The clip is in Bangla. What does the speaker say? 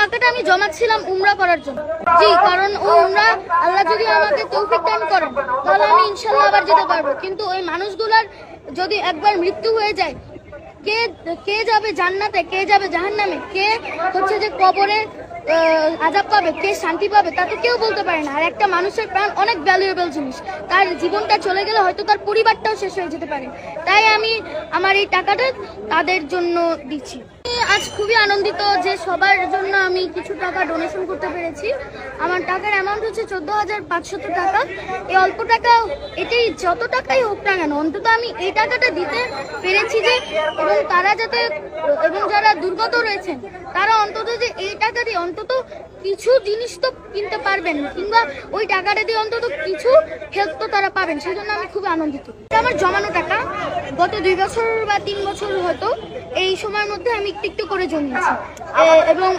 টাকাটা আমি জমাচ্ছিলাম উমরা করার জন্য। জি, কারণ ওই উমরা আল্লাহ যদি আমাকে তৌফিক দান করেন তাহলে আমি ইনশাল্লাহ আবার যেতে পারবো। কিন্তু ওই মানুষগুলার যদি একবার মৃত্যু হয়ে যায়, কে কে যাবে জান্নাতে, কে যাবে জাহান্নামে, কে হচ্ছে যে কবরে আযাব পাবে, কে শান্তি পাবে, তা তো কেউ বলতে পারে না। আর একটা মানুষের প্রাণ অনেক ভ্যালুয়েবল জিনিস, তার জীবনটা চলে গেলে হয়তো তার পরিবারটাও শেষ হয়ে যেতে পারে। তাই আমি আমার এই টাকাটা তাদের জন্য দিচ্ছি। আজ খুবই আনন্দিত যে সবার জন্য আমি কিছু টাকা ডোনেশন করতে পেরেছি। আমার টাকার অ্যামাউন্ট হচ্ছে 14,500 টাকা। এই অল্প টাকা, এটাই যত টাকাই হোক না কেন, অন্তত আমি এই টাকাটা দিতে পেরেছি যে, এবং তারা যাতে, এবং যারা দুর্গত রয়েছেন তারা অন্তত যে এই টাকা দিয়ে অন্তত কিছু জিনিস তো কিনতে পারবেন, কিংবা ওই টাকাটা দিয়ে অন্তত কিছু হেল্প তো তারা পাবেন, সেই জন্য আমি খুব আনন্দিত। আমার জমানো টাকা গত 2 বছর বা 3 বছর হয়তো এই সময়ের মধ্যে আমি একটু একটু করে জমিয়েছি এবং